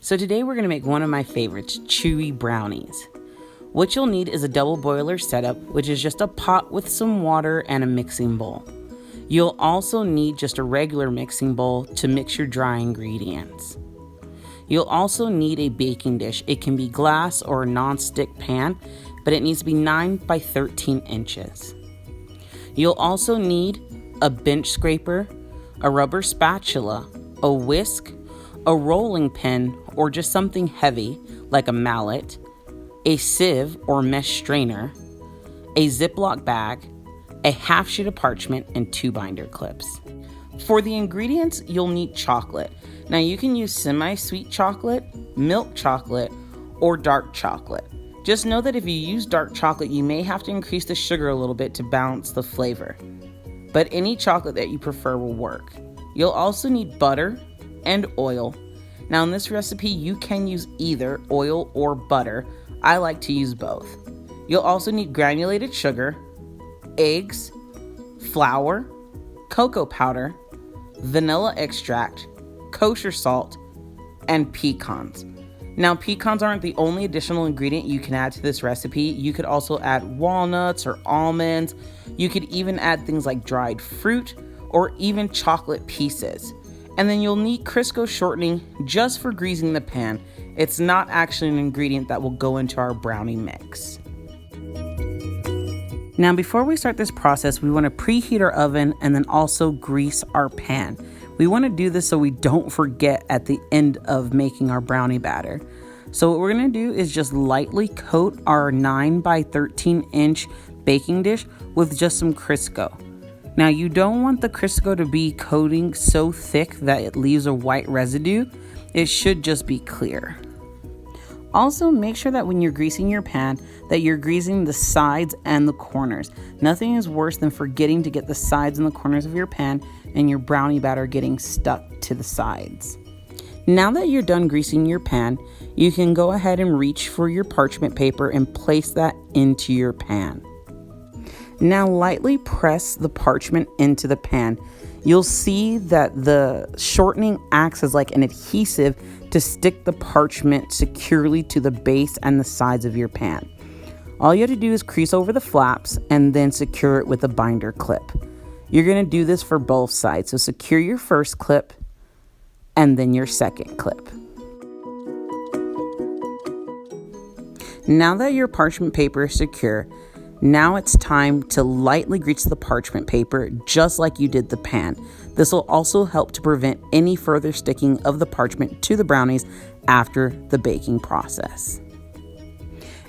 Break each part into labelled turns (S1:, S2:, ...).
S1: So today we're going to make one of my favorites, Chewy Brownies. What you'll need is a double boiler setup, which is just a pot with some water and a mixing bowl. You'll also need just a regular mixing bowl to mix your dry ingredients. You'll also need a baking dish. It can be glass or a non-stick pan, but it needs to be 9 by 13 inches. You'll also need a bench scraper, a rubber spatula, a whisk, a rolling pin, or just something heavy like a mallet, a sieve or mesh strainer, a Ziploc bag, a half sheet of parchment, and 2 binder clips. For the ingredients, you'll need chocolate. Now you can use semi-sweet chocolate, milk chocolate, or dark chocolate. Just know that if you use dark chocolate, you may have to increase the sugar a little bit to balance the flavor. But any chocolate that you prefer will work. You'll also need butter and oil. Now in this recipe, you can use either oil or butter. I like to use both. You'll also need granulated sugar, eggs, flour, cocoa powder, vanilla extract, kosher salt, and pecans. Now, pecans aren't the only additional ingredient you can add to this recipe. You could also add walnuts or almonds. You could even add things like dried fruit or even chocolate pieces. And then you'll need Crisco shortening just for greasing the pan. It's not actually an ingredient that will go into our brownie mix. Now, before we start this process, we want to preheat our oven and then also grease our pan. We want to do this so we don't forget at the end of making our brownie batter. So what we're going to do is just lightly coat our 9 by 13 inch baking dish with just some Crisco. Now you don't want the Crisco to be coating so thick that it leaves a white residue. It should just be clear. Also, make sure that when you're greasing your pan that you're greasing the sides and the corners. Nothing is worse than forgetting to get the sides and the corners of your pan and your brownie batter getting stuck to the sides. Now that you're done greasing your pan, you can go ahead and reach for your parchment paper and place that into your pan. Now lightly press the parchment into the pan. You'll see that the shortening acts as like an adhesive to stick the parchment securely to the base and the sides of your pan. All you have to do is crease over the flaps and then secure it with a binder clip. You're going to do this for both sides. So secure your first clip and then your second clip. Now that your parchment paper is secure, now it's time to lightly grease the parchment paper just like you did the pan. This will also help to prevent any further sticking of the parchment to the brownies after the baking process.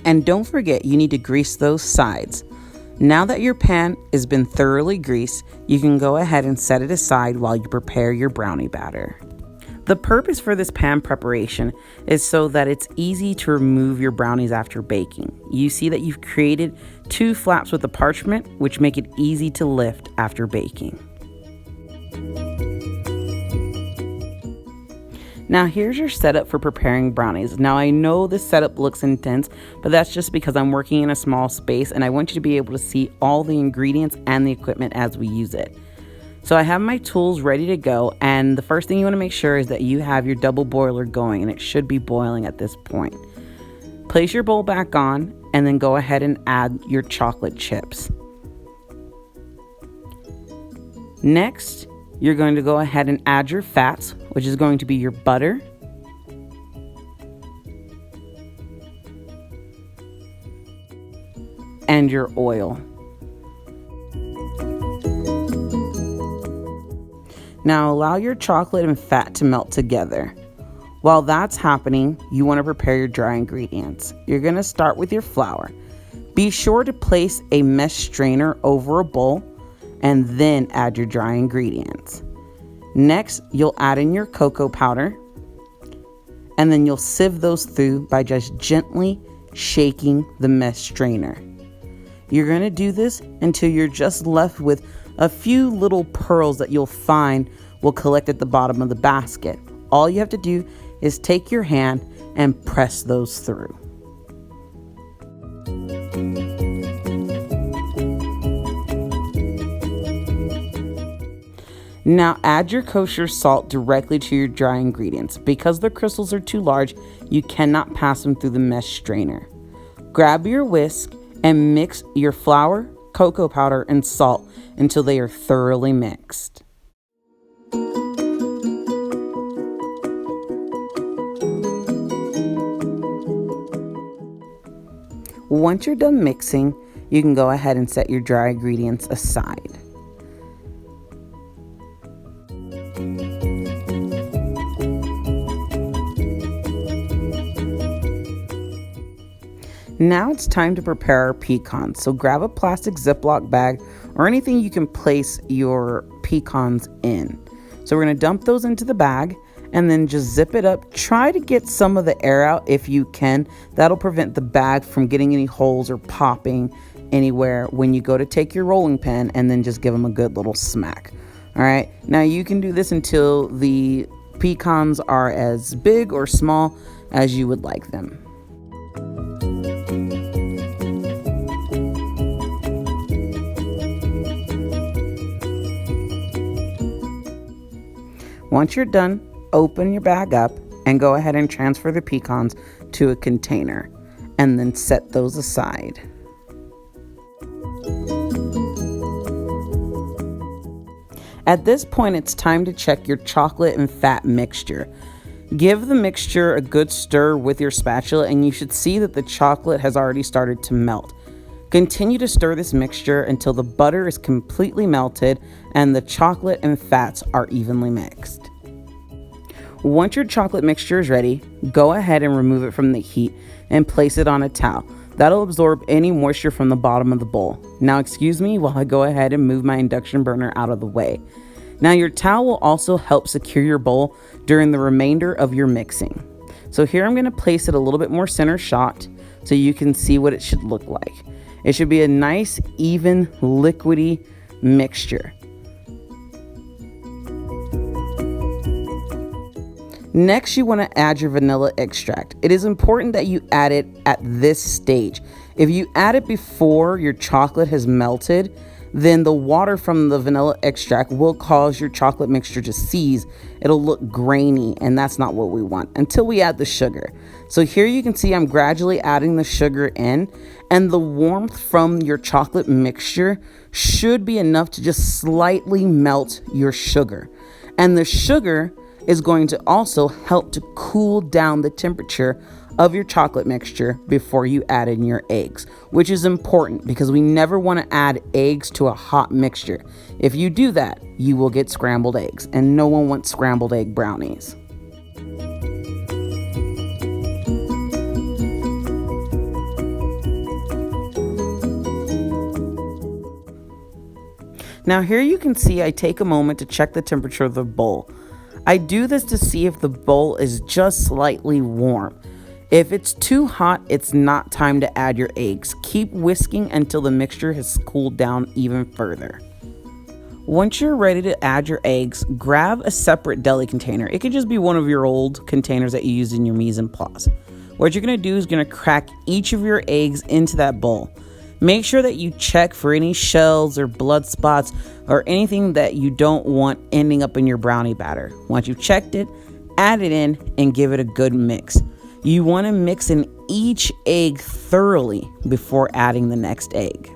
S1: And don't forget, you need to grease those sides. Now that your pan has been thoroughly greased, you can go ahead and set it aside while you prepare your brownie batter. The purpose for this pan preparation is so that it's easy to remove your brownies after baking. You see that you've created 2 flaps with the parchment, which make it easy to lift after baking. Now here's your setup for preparing brownies. Now I know this setup looks intense, but that's just because I'm working in a small space and I want you to be able to see all the ingredients and the equipment as we use it. So I have my tools ready to go, and the first thing you want to make sure is that you have your double boiler going, and it should be boiling at this point. Place your bowl back on and then go ahead and add your chocolate chips. Next, you're going to go ahead and add your fats, which is going to be your butter, and your oil. Now allow your chocolate and fat to melt together. While that's happening, you want to prepare your dry ingredients. You're going to start with your flour. Be sure to place a mesh strainer over a bowl and then add your dry ingredients. Next, you'll add in your cocoa powder and then you'll sieve those through by just gently shaking the mesh strainer. You're going to do this until you're just left with a few little pearls that you'll find will collect at the bottom of the basket. All you have to do is take your hand and press those through. Now add your kosher salt directly to your dry ingredients. Because the crystals are too large, you cannot pass them through the mesh strainer. Grab your whisk and mix your flour, cocoa powder, and salt until they are thoroughly mixed. Once you're done mixing, you can go ahead and set your dry ingredients aside. Now it's time to prepare our pecans. So grab a plastic Ziploc bag or anything you can place your pecans in. So we're going to dump those into the bag and then just zip it up. Try to get some of the air out if you can. That'll prevent the bag from getting any holes or popping anywhere when you go to take your rolling pin, and then just give them a good little smack. All right. Now you can do this until the pecans are as big or small as you would like them. Once you're done, open your bag up and go ahead and transfer the pecans to a container and then set those aside. At this point, it's time to check your chocolate and fat mixture. Give the mixture a good stir with your spatula and you should see that the chocolate has already started to melt. Continue to stir this mixture until the butter is completely melted and the chocolate and fats are evenly mixed. Once your chocolate mixture is ready, go ahead and remove it from the heat and place it on a towel. That'll absorb any moisture from the bottom of the bowl. Now excuse me while I go ahead and move my induction burner out of the way. Now your towel will also help secure your bowl during the remainder of your mixing. So here I'm going to place it a little bit more center shot so you can see what it should look like. It should be a nice, even, liquidy mixture. Next, you want to add your vanilla extract. It is important that you add it at this stage. If you add it before your chocolate has melted, then the water from the vanilla extract will cause your chocolate mixture to seize. It'll look grainy, and that's not what we want until we add the sugar. So here you can see I'm gradually adding the sugar in, and the warmth from your chocolate mixture should be enough to just slightly melt your sugar. And the sugar is going to also help to cool down the temperature of your chocolate mixture before you add in your eggs, which is important because we never want to add eggs to a hot mixture. If you do that, you will get scrambled eggs, and no one wants scrambled egg brownies. Now here you can see I take a moment to check the temperature of the bowl. I do this to see if the bowl is just slightly warm. If it's too hot, it's not time to add your eggs. Keep whisking until the mixture has cooled down even further. Once you're ready to add your eggs, grab a separate deli container. It could just be one of your old containers that you used in your mise en place. What you're going to do is going to crack each of your eggs into that bowl. Make sure that you check for any shells or blood spots or anything that you don't want ending up in your brownie batter. Once you've checked it, add it in and give it a good mix. You want to mix in each egg thoroughly before adding the next egg.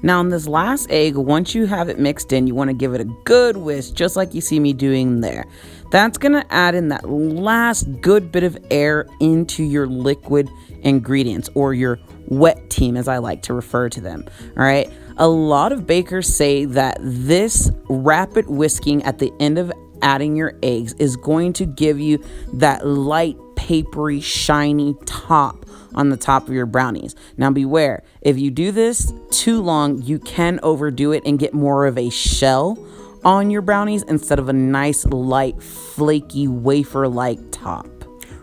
S1: Now on this last egg, once you have it mixed in, you want to give it a good whisk, just like you see me doing there. That's going to add in that last good bit of air into your liquid ingredients, or your wet team, as I like to refer to them. All right. A lot of bakers say that this rapid whisking at the end of adding your eggs is going to give you that light, papery, shiny top on the top of your brownies. Now beware, if you do this too long, you can overdo it and get more of a shell on your brownies instead of a nice, light, flaky, wafer-like top.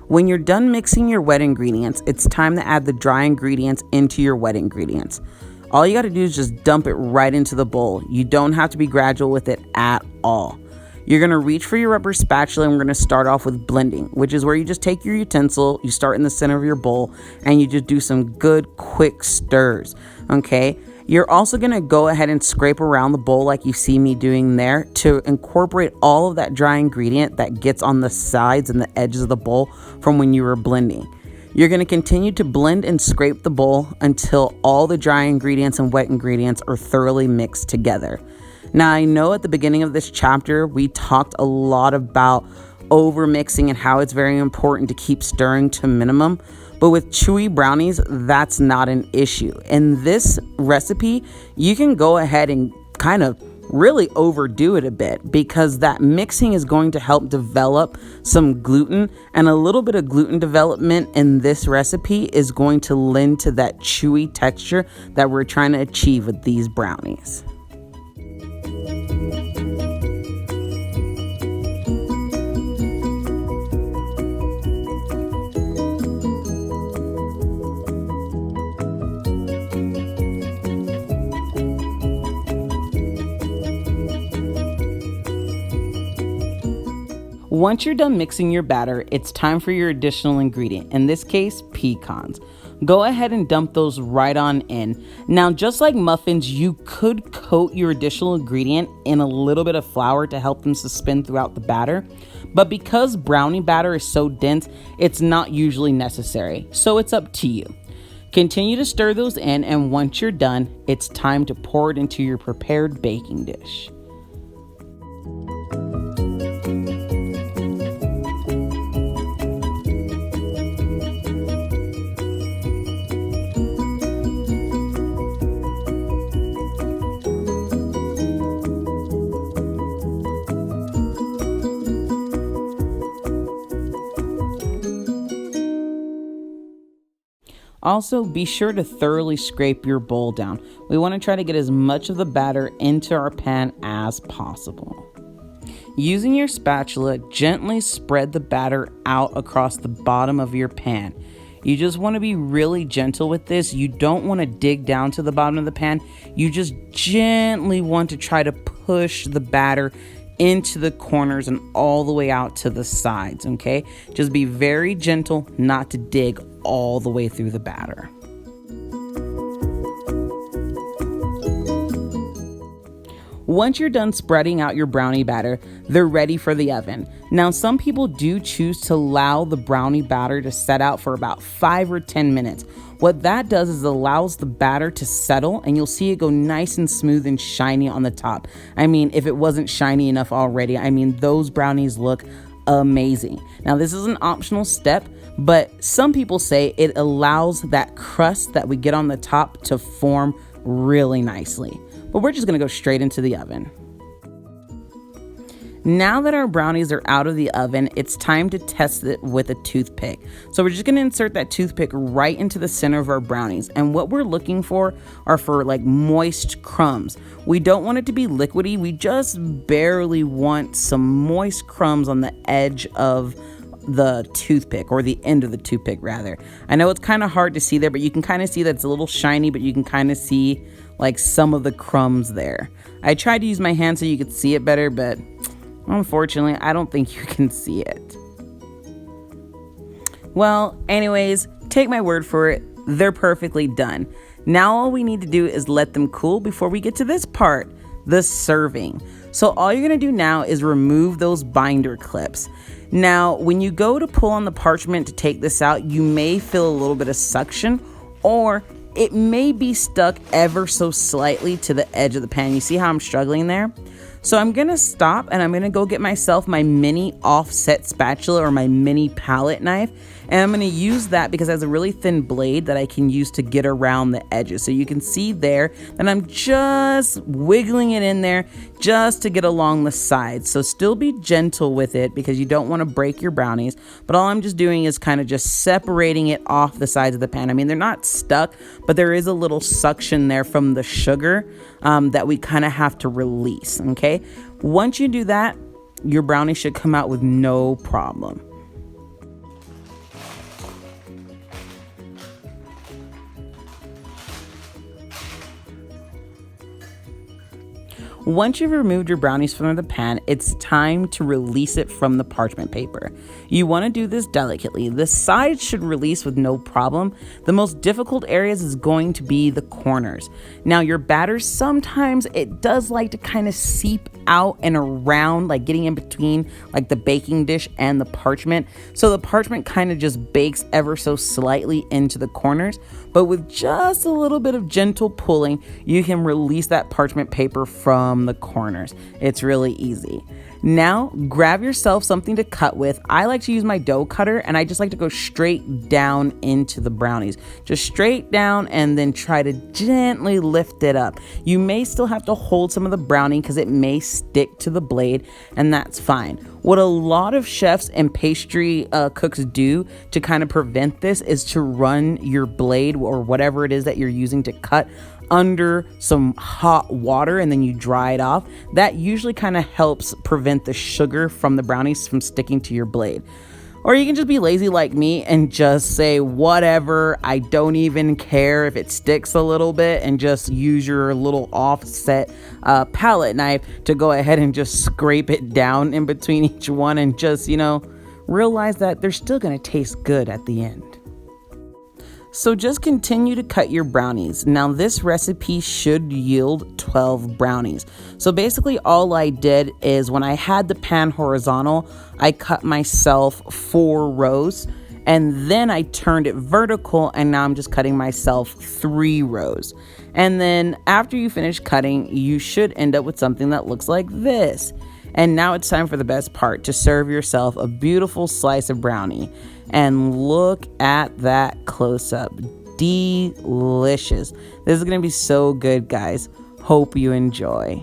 S1: When you're done mixing your wet ingredients, it's time to add the dry ingredients into your wet ingredients. All you got to do is just dump it right into the bowl. You don't have to be gradual with it at all. You're going to reach for your rubber spatula, and we're going to start off with blending, which is where you just take your utensil, you start in the center of your bowl, and you just do some good, quick stirs, okay? You're also going to go ahead and scrape around the bowl like you see me doing there to incorporate all of that dry ingredient that gets on the sides and the edges of the bowl from when you were blending. You're going to continue to blend and scrape the bowl until all the dry ingredients and wet ingredients are thoroughly mixed together. Now, I know at the beginning of this chapter, we talked a lot about over mixing and how it's very important to keep stirring to minimum. But with chewy brownies, that's not an issue. In this recipe, you can go ahead and kind of really overdo it a bit, because that mixing is going to help develop some gluten, and a little bit of gluten development in this recipe is going to lend to that chewy texture that we're trying to achieve with these brownies. Once you're done mixing your batter, it's time for your additional ingredient, in this case, pecans. Go ahead and dump those right on in. Now, just like muffins, you could coat your additional ingredient in a little bit of flour to help them suspend throughout the batter. But because brownie batter is so dense, it's not usually necessary, so it's up to you. Continue to stir those in, and once you're done, it's time to pour it into your prepared baking dish. Also, be sure to thoroughly scrape your bowl down. We want to try to get as much of the batter into our pan as possible. Using your spatula, gently spread the batter out across the bottom of your pan. You just want to be really gentle with this. You don't want to dig down to the bottom of the pan. You just gently want to try to push the batter into the corners and all the way out to the sides, okay? Just be very gentle not to dig all the way through the batter. Once you're done spreading out your brownie batter, they're ready for the oven. Now, some people do choose to allow the brownie batter to set out for about 5 or 10 minutes. What that does is allows the batter to settle, and you'll see it go nice and smooth and shiny on the top. I mean, if it wasn't shiny enough already, those brownies look amazing. Now, this is an optional step, but some people say it allows that crust that we get on the top to form really nicely. But we're just gonna go straight into the oven. Now that our brownies are out of the oven, it's time to test it with a toothpick. So we're just gonna insert that toothpick right into the center of our brownies. And what we're looking for are like moist crumbs. We don't want it to be liquidy. We just barely want some moist crumbs on the edge of the toothpick, or the end of the toothpick rather. I know it's kind of hard to see there, but you can kind of see that it's a little shiny, but you can kind of see like some of the crumbs there. I tried to use my hand so you could see it better, but unfortunately, I don't think you can see it. Well, anyways, take my word for it. They're perfectly done. Now all we need to do is let them cool before we get to this part, the serving. So all you're gonna do now is remove those binder clips. Now, when you go to pull on the parchment to take this out, you may feel a little bit of suction, or it may be stuck ever so slightly to the edge of the pan. You see how I'm struggling there? So I'm gonna stop and I'm gonna go get myself my mini offset spatula or my mini palette knife. And I'm gonna use that because it has a really thin blade that I can use to get around the edges. So you can see there that I'm just wiggling it in there just to get along the sides. So still be gentle with it because you don't wanna break your brownies. But all I'm just doing is kind of just separating it off the sides of the pan. I mean, they're not stuck, but there is a little suction there from the sugar that we kind of have to release, okay? Once you do that, your brownie should come out with no problem. Once you've removed your brownies from the pan, it's time to release it from the parchment paper. You want to do this delicately. The sides should release with no problem. The most difficult areas is going to be the corners. Now your batter, sometimes it does like to kind of seep out and around, like getting in between like the baking dish and the parchment. So the parchment kind of just bakes ever so slightly into the corners, but with just a little bit of gentle pulling, you can release that parchment paper from the corners. It's really easy. Now grab yourself something to cut with. I like to use my dough cutter and I just like to go straight down into the brownies. Just straight down and then try to gently lift it up. You may still have to hold some of the brownie because it may stick to the blade, and that's fine. What a lot of chefs and pastry cooks do to kind of prevent this is to run your blade or whatever it is that you're using to cut under some hot water and then you dry it off. That usually kind of helps prevent the sugar from the brownies from sticking to your blade. Or you can just be lazy like me and just say, whatever, I don't even care if it sticks a little bit, and just use your little offset palette knife to go ahead and just scrape it down in between each one and just, realize that they're still gonna taste good at the end. So just continue to cut your brownies. Now this recipe should yield 12 brownies. So basically all I did is when I had the pan horizontal, I cut myself 4 rows and then I turned it vertical and now I'm just cutting myself 3 rows. And then after you finish cutting, you should end up with something that looks like this. And now it's time for the best part, to serve yourself a beautiful slice of brownie. And look at that close-up. Delicious. This is going to be so good, guys. Hope you enjoy.